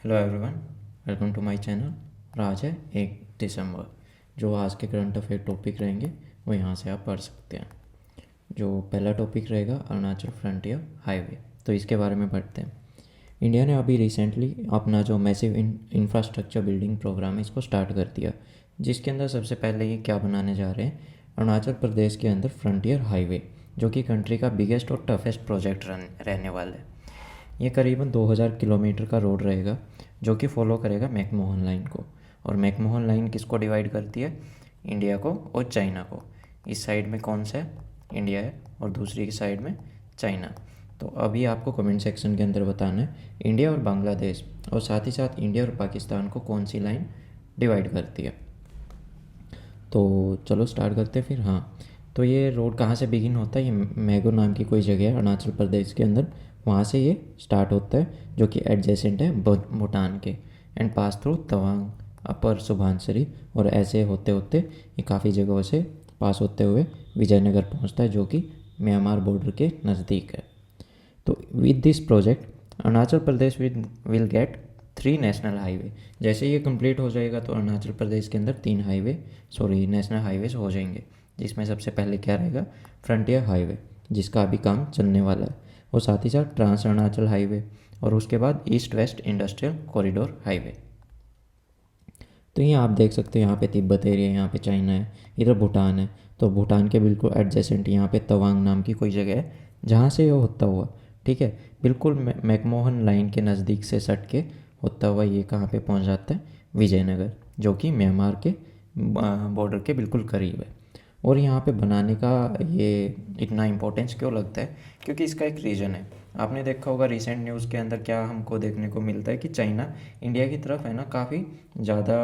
Hello everyone, welcome to my channel. और आज है 1 दिसंबर। जो आज के करंट अफेयर टॉपिक रहेंगे वो यहाँ से आप पढ़ सकते हैं। जो पहला टॉपिक रहेगा अरुणाचल फ्रंटियर हाईवे, तो इसके बारे में पढ़ते हैं। इंडिया ने अभी रिसेंटली अपना जो मैसिव इंफ्रास्ट्रक्चर बिल्डिंग प्रोग्राम है इसको स्टार्ट कर दिया, जिसके अंदर सबसे पहले ये क्या बनाने जा रहे हैं, अरुणाचल प्रदेश के अंदर फ्रंटियर हाईवे, जो कि कंट्री का बिगेस्ट और टफेस्ट प्रोजेक्ट रहने वाला है। ये करीबन 2000 किलोमीटर का रोड रहेगा, जो कि फॉलो करेगा मैकमोहन लाइन को। और मैकमोहन लाइन किसको डिवाइड करती है? इंडिया को और चाइना को। इस साइड में कौन सा है? इंडिया है, और दूसरी की साइड में चाइना। तो अभी आपको कमेंट सेक्शन के अंदर बताना है इंडिया और बांग्लादेश, और साथ ही साथ इंडिया और पाकिस्तान को कौन सी लाइन डिवाइड करती है। तो चलो स्टार्ट करते हैं फिर। हाँ, तो ये रोड कहाँ से बिगिन होता है? ये मैगो नाम की कोई जगह है अरुणाचल प्रदेश के अंदर, वहाँ से ये स्टार्ट होता है, जो कि एडजेसेंट है भूटान के, एंड पास थ्रू तवांग, अपर सुबनसिरी, और ऐसे होते होते ये काफ़ी जगहों से पास होते हुए विजयनगर पहुँचता है, जो कि म्यांमार बॉर्डर के नज़दीक है। तो with this project Arunachal Pradesh will get 3 national highway. जैसे ये कंप्लीट हो जाएगा तो अरुणाचल प्रदेश के अंदर 3 नेशनल हाईवेज हो जाएंगे, जिसमें सबसे पहले क्या रहेगा? फ्रंटियर हाईवे, जिसका अभी काम चलने वाला है, और साथ ही साथ ट्रांस अरुणाचल हाईवे, और उसके बाद east west industrial corridor highway. तो ये आप देख सकते हो, यहाँ पे तिब्बत एरिया, यहाँ पे चाइना है, इधर भूटान है। तो भूटान के बिल्कुल एडजेसेंट यहाँ पे तवांग नाम की कोई जगह है, जहाँ से ये होता हुआ, ठीक है, बिल्कुल मैकमोहन लाइन के नज़दीक से सट के होता हुआ ये कहाँ पे पहुँच जाता है? विजयनगर, जो कि म्यांमार के बॉर्डर के बिल्कुल करीब है। और यहाँ पे बनाने का ये इतना इम्पोर्टेंस क्यों लगता है? क्योंकि इसका एक रीज़न है। आपने देखा होगा रिसेंट न्यूज़ के अंदर क्या हमको देखने को मिलता है कि चाइना इंडिया की तरफ है ना काफ़ी ज़्यादा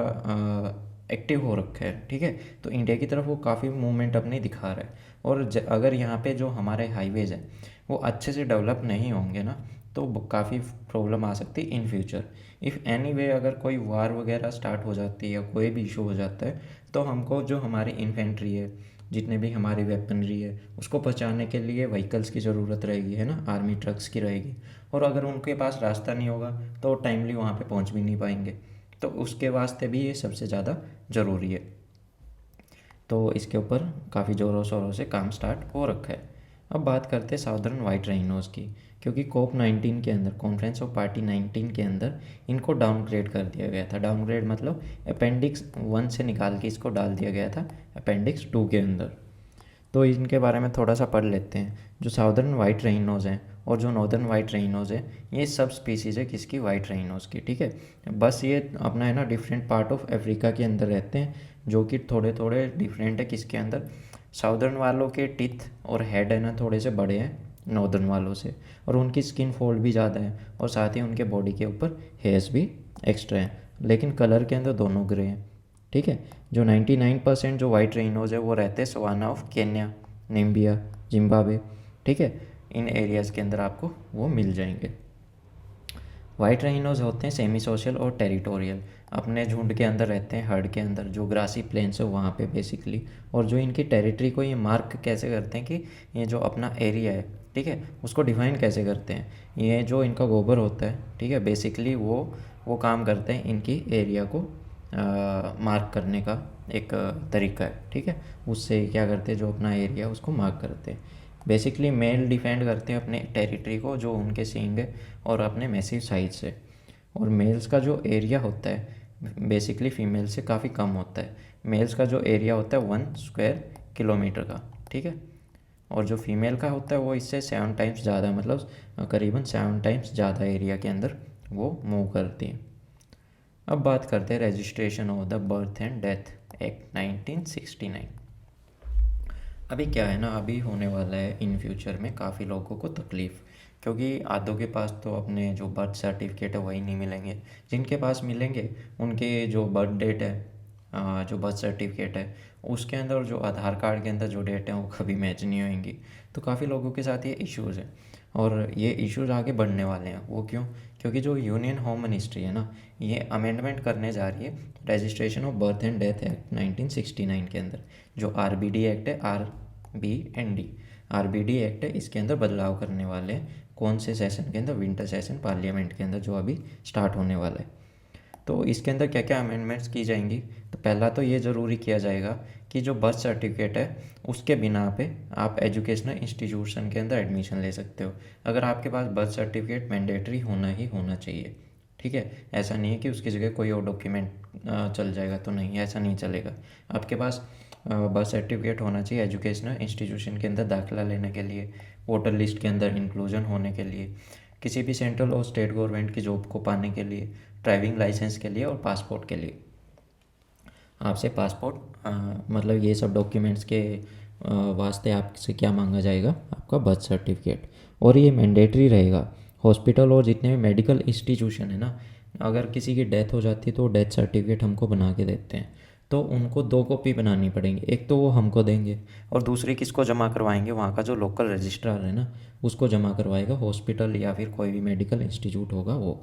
एक्टिव हो रखा है, ठीक है। तो इंडिया की तरफ वो काफ़ी मूवमेंट अपनी दिखा रहा है। और अगर यहाँ पे जो हमारे हाईवेज़ हैं वो अच्छे से डेवलप नहीं होंगे ना, तो काफ़ी प्रॉब्लम आ सकती है in future. If any way अगर कोई वार वगैरह स्टार्ट हो जाती है या कोई भी इशू हो जाता है, तो हमको जो हमारी इन्फेंट्री है, जितने भी हमारी वेपनरी है, उसको पहुँचाने के लिए व्हीकल्स की ज़रूरत रहेगी, है ना, आर्मी ट्रक्स की रहेगी। और अगर उनके पास रास्ता नहीं होगा तो टाइमली वहाँ पे पहुँच भी नहीं पाएंगे। तो उसके वास्ते भी ये सबसे ज़्यादा ज़रूरी है। तो इसके ऊपर काफ़ी ज़ोरों शोरों से काम स्टार्ट हो रखा है। अब बात करते हैं साउदर्न वाइट राइनोज़ की, क्योंकि COP19 के अंदर, कॉन्फ्रेंस ऑफ पार्टी 19 के अंदर, इनको डाउनग्रेड कर दिया गया था। डाउनग्रेड मतलब अपेंडिक्स 1 से निकाल के इसको डाल दिया गया था अपेंडिक्स 2 के अंदर। तो इनके बारे में थोड़ा सा पढ़ लेते हैं। जो साउदर्न वाइट राइनोज़ हैं और जो नॉर्दर्न वाइट राइनोज़ है, ये सब स्पीसीज़ है किसकी? वाइट राइनोज़ की, ठीक है। बस ये अपना है ना डिफरेंट पार्ट ऑफ अफ्रीका के अंदर रहते हैं, जो कि थोड़े थोड़े डिफरेंट है किसके अंदर? साउदर्न वालों के टिथ और हेड है ना थोड़े से बड़े हैं नॉर्दर्न वालों से, और उनकी स्किन फोल्ड भी ज़्यादा है, और साथ ही उनके बॉडी के ऊपर हेयर्स भी एक्स्ट्रा हैं, लेकिन कलर के अंदर दोनों ग्रे हैं, ठीक है। जो 99% जो वाइट रेनोज़ है वो रहते हैं savanna of Kenya, Namibia, Zimbabwe, ठीक है। इन एरियाज़ के अंदर आपको वो मिल जाएंगे। वाइट राइनोज होते हैं सेमी सोशल और टेरिटोरियल, अपने झुंड के अंदर रहते हैं, हर्ड के अंदर, जो ग्रासी प्लेन्स है वहाँ पे बेसिकली। और जो इनकी टेरिटरी को ये मार्क कैसे करते हैं कि ये जो अपना एरिया है, ठीक है, उसको डिफाइन कैसे करते हैं? ये जो इनका गोबर होता है, ठीक है, बेसिकली वो काम करते हैं इनकी एरिया को मार्क करने का एक तरीका है, ठीक है। उससे क्या करते हैं, जो अपना एरिया उसको मार्क करते हैं। बेसिकली मेल डिफेंड करते हैं अपने टेरिटरी को, जो उनके सींग है और अपने मैसिव साइज से। और मेल्स का जो एरिया होता है बेसिकली फीमेल से काफ़ी कम होता है। मेल्स का जो एरिया होता है 1 स्क्वायर किलोमीटर का, ठीक है। और जो फीमेल का होता है वो इससे 7 टाइम्स ज़्यादा, मतलब करीबन 7 टाइम्स ज़्यादा एरिया के अंदर वो मूव करती हैं। अब बात करते हैं registration of the birth and death act 1969। अभी क्या है ना, अभी होने वाला है इन फ्यूचर में काफ़ी लोगों को तकलीफ़, क्योंकि आधों के पास तो अपने जो बर्थ सर्टिफिकेट है वही नहीं मिलेंगे। जिनके पास मिलेंगे उनके जो बर्थ डेट है, जो बर्थ सर्टिफिकेट है उसके अंदर और जो आधार कार्ड के अंदर जो डेट है वो कभी मैच नहीं होंगी। तो काफ़ी लोगों के साथ ये इश्यूज़ हैं, और ये इश्यूज़ आगे बढ़ने वाले हैं। वो क्यों? क्योंकि जो यूनियन होम मिनिस्ट्री है ना, ये अमेंडमेंट करने जा रही है registration of birth and death act 1969 के अंदर। जो RBD एक्ट है, RBND, RBD एक्ट है, इसके अंदर बदलाव करने वाले हैं। कौन से सेशन के अंदर, विंटर सेशन पार्लियामेंट के अंदर जो अभी स्टार्ट होने वाला है। तो इसके अंदर क्या क्या अमेंडमेंट्स की जाएंगी, तो पहला तो ये ज़रूरी किया जाएगा कि जो बर्थ सर्टिफिकेट है उसके बिना पे आप एजुकेशनल इंस्टीट्यूशन के अंदर एडमिशन ले सकते हो। अगर आपके पास बर्थ सर्टिफिकेट मैंडेटरी होना ही होना चाहिए, ठीक है। ऐसा नहीं है कि उसकी जगह कोई और डॉक्यूमेंट चल जाएगा, तो नहीं, ऐसा नहीं चलेगा। आपके पास बर्थ सर्टिफिकेट होना चाहिए एजुकेशनल इंस्टीट्यूशन के अंदर दाखिला लेने के लिए, वोटर लिस्ट के अंदर इंक्लूजन होने के लिए, किसी भी सेंट्रल और स्टेट गवर्नमेंट की जॉब को पाने के लिए, ड्राइविंग लाइसेंस के लिए और पासपोर्ट के लिए। आपसे पासपोर्ट मतलब ये सब डॉक्यूमेंट्स के वास्ते आपसे क्या मांगा जाएगा, आपका बर्थ सर्टिफिकेट। और ये मैंडेटरी रहेगा। हॉस्पिटल और जितने भी मेडिकल इंस्टीट्यूशन है ना, अगर किसी की डेथ हो जाती है तो डेथ सर्टिफिकेट हमको बना के देते हैं, तो उनको 2 कॉपी बनानी पड़ेंगी। एक तो वो हमको देंगे और दूसरी किसको जमा करवाएंगे, वहाँ का जो लोकल रजिस्ट्रार है ना उसको जमा करवाएगा। हॉस्पिटल या फिर कोई भी मेडिकल इंस्टीट्यूट होगा वो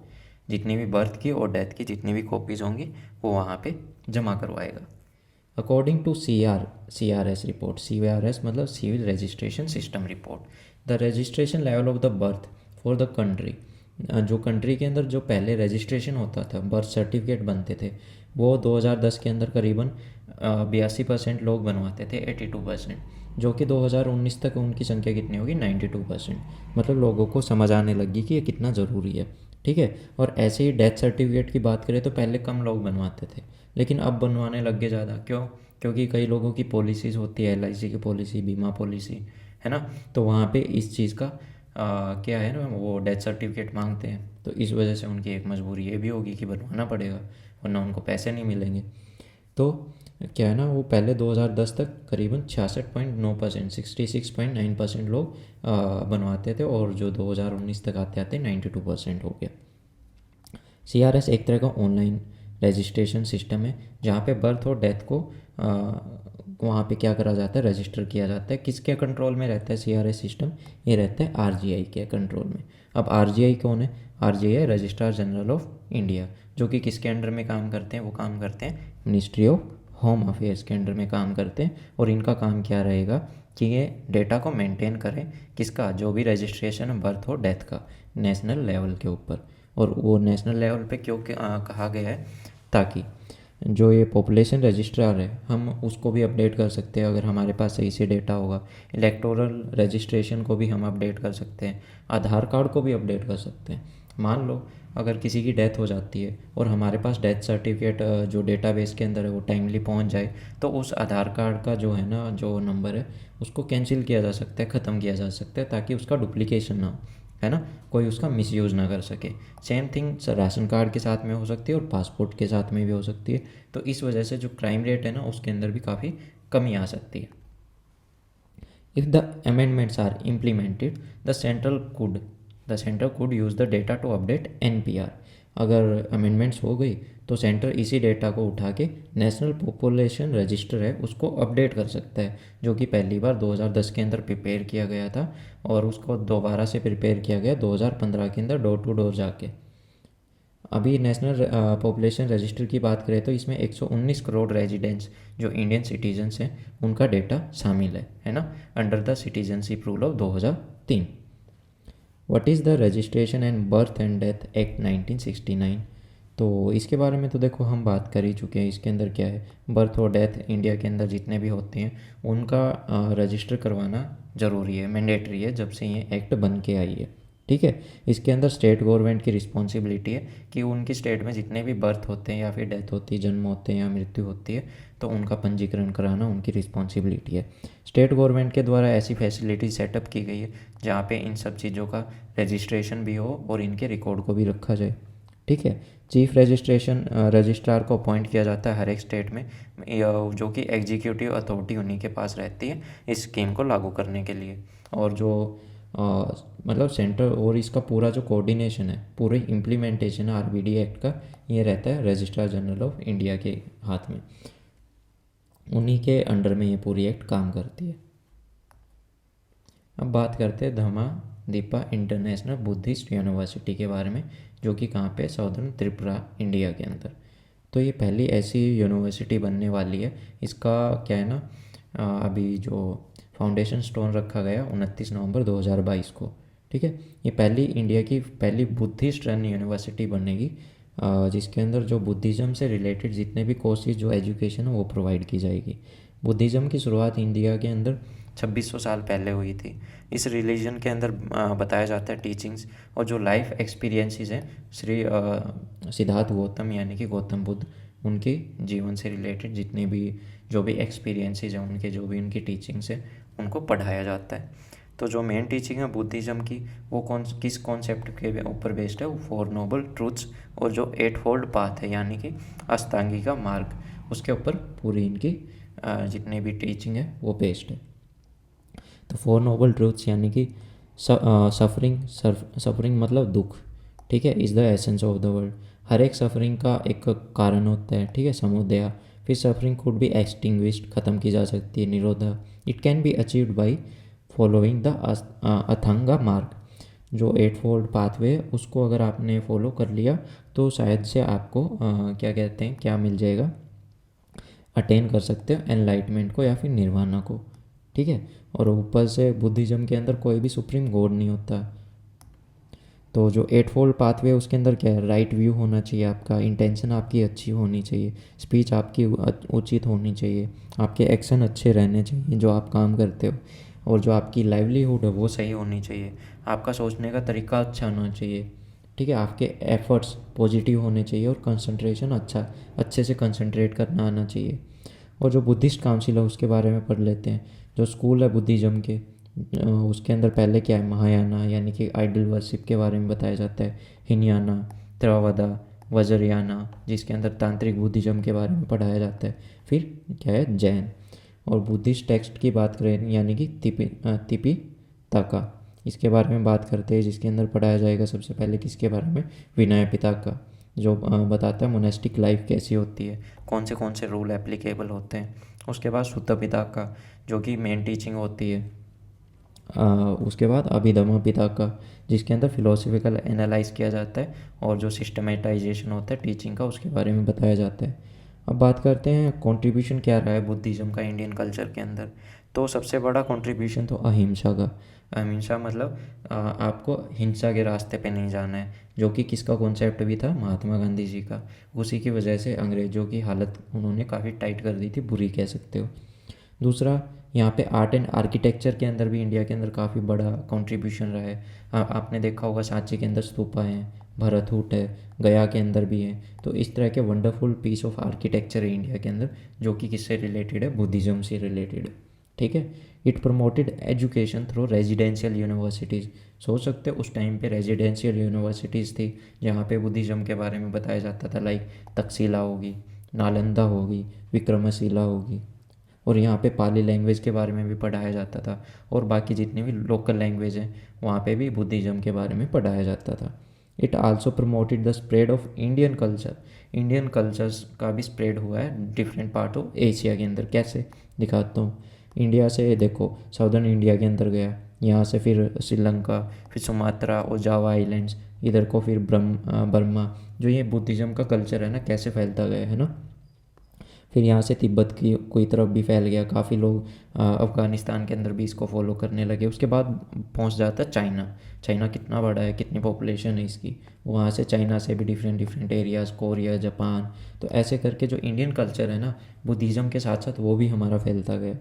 जितनी भी बर्थ की और डेथ की जितनी भी कॉपीज़ होंगी वो वहाँ पे जमा करवाएगा। According to CRS report, CRS मतलब civil registration system report, the registration level of the birth for the country, जो कंट्री के अंदर जो पहले रजिस्ट्रेशन होता था, बर्थ सर्टिफिकेट बनते थे, वो 2010 के अंदर करीबन 82% लोग बनवाते थे, 82%, जो कि 2019 तक उनकी संख्या कितनी होगी, 92%। मतलब लोगों को समझ आने लगी कि ये कितना ज़रूरी है, ठीक है। और ऐसे ही डेथ सर्टिफिकेट की बात करें तो पहले कम लोग बनवाते थे, लेकिन अब बनवाने लग गए ज़्यादा। क्यों? क्योंकि कई लोगों की पॉलिसीज़ होती है, LIC की पॉलिसी, बीमा पॉलिसी, है ना, तो वहाँ पे इस चीज़ का क्या है ना, वो डेथ सर्टिफिकेट मांगते हैं। तो इस वजह से उनकी एक मजबूरी ये भी होगी कि बनवाना पड़ेगा, वरना उनको पैसे नहीं मिलेंगे। तो क्या है ना, वो पहले 2010 तक करीबन 66.9%, 66.9% लोग बनवाते थे, और जो 2019 तक आते आते 92% हो गया। CRS एक तरह का ऑनलाइन रजिस्ट्रेशन सिस्टम है, जहाँ पे बर्थ और डेथ को वहाँ पे क्या करा जाता है, रजिस्टर किया जाता है। किसके कंट्रोल में रहता है CRS सिस्टम? ये रहता है RGI के कंट्रोल में। अब RGI कौन है? RGI है रजिस्ट्रार जनरल ऑफ इंडिया, जो कि किसके अंडर में काम करते हैं? वो काम करते हैं मिनिस्ट्री ऑफ होम अफेयर्स के अंडर में काम करते हैं। और इनका काम क्या रहेगा कि ये डेटा को मेंटेन करें, किसका? जो भी रजिस्ट्रेशन है बर्थ और डेथ का, नेशनल लेवल के ऊपर। और वो नेशनल लेवल पे क्यों कहा गया है? ताकि जो ये पॉपुलेशन रजिस्ट्रार है हम उसको भी अपडेट कर सकते हैं अगर हमारे पास सही से डेटा होगा। इलेक्टोरल रजिस्ट्रेशन को भी हम अपडेट कर सकते हैं, आधार कार्ड को भी अपडेट कर सकते हैं। मान लो अगर किसी की डेथ हो जाती है और हमारे पास डेथ सर्टिफिकेट जो डेटाबेस के अंदर है वो टाइमली पहुंच जाए, तो उस आधार कार्ड का जो है ना, जो नंबर है उसको कैंसिल किया जा सकता है, ख़त्म किया जा सकता है, ताकि उसका डुप्लीकेशन ना हो, है ना, कोई उसका मिसयूज़ ना कर सके। सेम थिंग राशन कार्ड के साथ में हो सकती है और पासपोर्ट के साथ में भी हो सकती है। तो इस वजह से जो क्राइम रेट है ना उसके अंदर भी काफ़ी कमी आ सकती है। If the amendments are implemented, the centre could use the data to update NPR। अगर अमेंडमेंट्स हो गई तो सेंटर इसी डेटा को उठा के नेशनल पॉपुलेशन रजिस्टर है उसको अपडेट कर सकता है, जो कि पहली बार 2010 के अंदर प्रिपेयर किया गया था, और उसको दोबारा से प्रिपेयर किया गया 2015 के अंदर डोर टू डोर जाके। अभी नेशनल पॉपुलेशन रजिस्टर की बात करें तो इसमें 119 करोड़ रेजिडेंट्स जो इंडियन सिटीजन्स हैं उनका डेटा शामिल है ना, under the citizenship rule of 2003। What is the registration and birth and death act 1969? तो इसके बारे में तो देखो हम बात कर ही चुके हैं। इसके अंदर क्या है, बर्थ और डेथ इंडिया के अंदर जितने भी होते हैं उनका रजिस्टर करवाना ज़रूरी है, मैंडेटरी है, जब से ये एक्ट बन के आई है, ठीक है। इसके अंदर स्टेट गवर्नमेंट की रिस्पॉन्सिबिलिटी है कि उनकी स्टेट में जितने भी बर्थ होते हैं या फिर डेथ होती है, जन्म होते हैं या मृत्यु होती है, तो उनका पंजीकरण कराना उनकी रिस्पॉन्सिबिलिटी है। स्टेट गवर्नमेंट के द्वारा ऐसी फैसिलिटी सेटअप की गई है जहाँ पे इन सब चीज़ों का रजिस्ट्रेशन भी हो और इनके रिकॉर्ड को भी रखा जाए, ठीक है। चीफ रजिस्ट्रार को अपॉइंट किया जाता है हर एक स्टेट में, जो कि एग्जीक्यूटिव अथॉरिटी उन्हीं के पास रहती है इस स्कीम को लागू करने के लिए। और जो मतलब सेंटर और इसका पूरा जो कोऑर्डिनेशन है, पूरी इम्प्लीमेंटेशन है RBD एक्ट का, ये रहता है रजिस्ट्रार जनरल ऑफ इंडिया के हाथ में, उन्हीं के अंडर में ये पूरी एक्ट काम करती है। अब बात करते हैं धमा दीपा इंटरनेशनल बुद्धिस्ट यूनिवर्सिटी के बारे में, जो कि कहाँ पे, साउदर्न त्रिपुरा इंडिया के अंदर। तो ये पहली ऐसी यूनिवर्सिटी बनने वाली है। इसका क्या है ना, अभी जो फाउंडेशन स्टोन रखा गया 29 नवंबर 2022 को, ठीक है। ये पहली इंडिया की पहली बुद्धिस्ट रन यूनिवर्सिटी बनेगी, जिसके अंदर जो बुद्धिज़्म से रिलेटेड जितने भी कोर्सेज जो एजुकेशन है वो प्रोवाइड की जाएगी। बुद्धिज़्म की शुरुआत इंडिया के अंदर 2600 साल पहले हुई थी। इस रिलीजन के अंदर बताया जाता है टीचिंग्स और जो लाइफ एक्सपीरियंसेस हैं श्री सिद्धार्थ गौतम यानी कि गौतम बुद्ध, उनके जीवन से रिलेटेड जितने भी जो भी एक्सपीरियंसेस हैं उनके, जो भी उनकी टीचिंग्स हैं उनको पढ़ाया जाता है। तो जो मेन टीचिंग है बुद्धिज़्म की वो किस कॉन्सेप्ट के ऊपर बेस्ड है, वो 4 नोबल ट्रूथ्स और जो 8 फोल्ड पाथ है यानी कि अष्टांगी का मार्ग, उसके ऊपर पूरी इनकी जितनी भी टीचिंग है वो बेस्ड है। तो 4 नोबल ट्रूथ्स यानी कि सफरिंग मतलब दुख, ठीक है, is the essence of the world. हर एक सफरिंग का एक कारण होता है, ठीक है, समुदय। फिर सफरिंग कुड बी एक्सटिंग्विश्ड, ख़त्म की जा सकती है, निरोधा। It can be achieved by following the अथंगा मार्ग। जो 8 फोल्ड पाथवे है उसको अगर आपने फॉलो कर लिया तो शायद से आपको क्या कहते हैं, क्या मिल जाएगा, अटेन कर सकते हो एनलाइटमेंट को या फिर निर्वाणा को, ठीक है। और ऊपर से बुद्धिज़्म के अंदर कोई भी सुप्रीम गॉड नहीं होता। तो जो 8 फोल्ड पाथवे उसके अंदर क्या है, राइट व्यू होना चाहिए आपका, इंटेंशन आपकी अच्छी होनी चाहिए, स्पीच आपकी उचित होनी चाहिए, आपके एक्शन अच्छे रहने चाहिए जो आप काम करते हो, और जो आपकी लाइवलीहुड है वो सही होनी चाहिए, आपका सोचने का तरीका अच्छा होना चाहिए, ठीक है, आपके एफर्ट्स पॉजिटिव होने चाहिए और कंसंट्रेशन अच्छे से कंसंट्रेट करना आना चाहिए। और जो बुद्धिस्ट काउंसिल है उसके बारे में पढ़ लेते हैं। जो स्कूल है बुद्धिज़्म के, उसके अंदर पहले क्या है, महायाना यानी कि आइडल वर्शिप के बारे में बताया जाता है, हिनयाना, त्रवदा, वज्रयाना जिसके अंदर तांत्रिक बुद्धिज़्म के बारे में पढ़ाया जाता है। फिर क्या है, जैन। और बुद्धिस्ट टेक्स्ट की बात करें यानी कि तिपिताका, इसके बारे में बात करते हैं, जिसके अंदर पढ़ाया जाएगा सबसे पहले किसके बारे में, विनय पिटका, जो बताता है मोनेस्टिक लाइफ कैसी होती है, कौन से रूल एप्लीकेबल होते हैं। उसके बाद सुत्ता पिटका जो कि मेन टीचिंग होती है। उसके बाद अभिधम्म पिटका जिसके अंदर फिलोसफिकल एनालाइज किया जाता है और जो सिस्टमेटाइजेशन होता है टीचिंग का उसके बारे में बताया जाता है। अब बात करते हैं कंट्रीब्यूशन क्या रहा है बुद्धिज़्म का इंडियन कल्चर के अंदर। तो सबसे बड़ा कंट्रीब्यूशन तो अहिंसा का। अहिंसा मतलब आपको हिंसा के रास्ते पे नहीं जाना है, जो कि किसका कॉन्सेप्ट भी था, महात्मा गांधी जी का। उसी की वजह से अंग्रेज़ों की हालत उन्होंने काफ़ी टाइट कर दी थी, बुरी कह सकते हो। दूसरा, यहाँ पे आर्ट एंड आर्किटेक्चर के अंदर भी इंडिया के अंदर काफ़ी बड़ा कंट्रीब्यूशन रहा है। आपने देखा होगा सांची के अंदर स्तूपा हैं, भरतहूट है, गया के अंदर भी है। तो इस तरह के वंडरफुल पीस ऑफ आर्किटेक्चर है इंडिया के अंदर, जो कि किससे रिलेटेड है, बुद्धिज़्म से रिलेटेड है, ठीक है। It promoted education through residential universities. सोच सकते हो उस टाइम पे रेजिडेंशियल यूनिवर्सिटीज़ थी जहाँ पे बुद्धिज़्म के बारे में बताया जाता था, लाइक तक्षशिला होगी, नालंदा होगी, विक्रमशिला होगी। और यहाँ पे पाली लैंग्वेज के बारे में भी पढ़ाया जाता था, और बाकी जितनी भी लोकल लैंग्वेज हैं वहाँ पे भी बुद्धिज़्म के बारे में पढ़ाया जाता था। It also promoted the spread of Indian culture. Indian cultures का भी स्प्रेड हुआ है डिफरेंट पार्ट ऑफ एशिया के अंदर। कैसे दिखाता हूँ, इंडिया से देखो साउदर्न इंडिया के अंदर गया, यहाँ से फिर श्रीलंका, फिर सुमात्रा और जावा आइलैंड्स, इधर को फिर बर्मा। जो ये बुद्धिज़्म का कल्चर है ना कैसे फैलता गया है ना। फिर यहाँ से तिब्बत की कोई तरफ भी फैल गया, काफ़ी लोग अफ़गानिस्तान के अंदर भी इसको फॉलो करने लगे। उसके बाद पहुँच जाता है चाइना। चाइना कितना बड़ा है, कितनी पॉपुलेशन है इसकी, वहाँ से चाइना से भी डिफरेंट एरियाज़, कोरिया, जापान। तो ऐसे करके जो इंडियन कल्चर है ना बुद्धिज़्म के साथ साथ वो भी हमारा फैलता गया।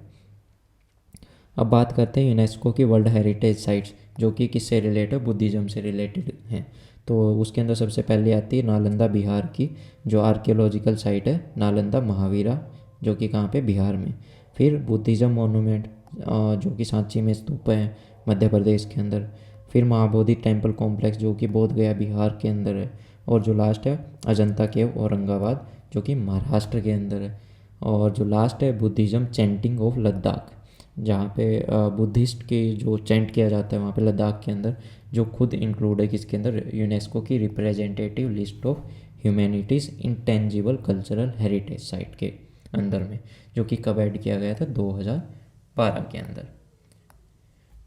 अब बात करते हैं यूनेस्को की वर्ल्ड हेरिटेज साइट्स, जो कि किससे रिलेटेड है, बुद्धिज़्म से रिलेटेड हैं। तो उसके अंदर सबसे पहले आती है नालंदा बिहार की जो आर्कियोलॉजिकल साइट है, नालंदा महावीरा, जो कि कहाँ पे, बिहार में। फिर बुद्धिज़्म मोनूमेंट जो कि सांची में स्तूप है मध्य प्रदेश के अंदर। फिर महाबोधि टेम्पल कॉम्प्लेक्स जो कि बोध गया बिहार के अंदर है। और जो लास्ट है अजंता केव औरंगाबाद, जो कि महाराष्ट्र के अंदर है। और जो लास्ट है बुद्धिज़्म चैंटिंग ऑफ लद्दाख, जहाँ पे बुद्धिस्ट के जो चैंट किया जाता है वहाँ पे लद्दाख के अंदर, जो खुद इंक्लूड है किसके अंदर, यूनेस्को की representative list of humanities intangible cultural heritage site के अंदर में, जो कि कब ऐड किया गया था, 2012 के अंदर।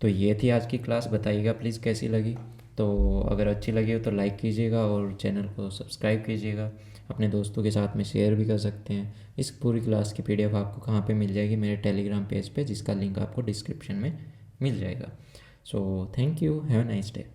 तो ये थी आज की क्लास। बताइएगा प्लीज़ कैसी लगी। तो अगर अच्छी लगी हो तो लाइक कीजिएगा और चैनल को सब्सक्राइब कीजिएगा। अपने दोस्तों के साथ में शेयर भी कर सकते हैं। इस पूरी क्लास की PDF आपको कहाँ पे मिल जाएगी, मेरे टेलीग्राम पेज पे, जिसका लिंक आपको डिस्क्रिप्शन में मिल जाएगा। So thank you, have a nice day.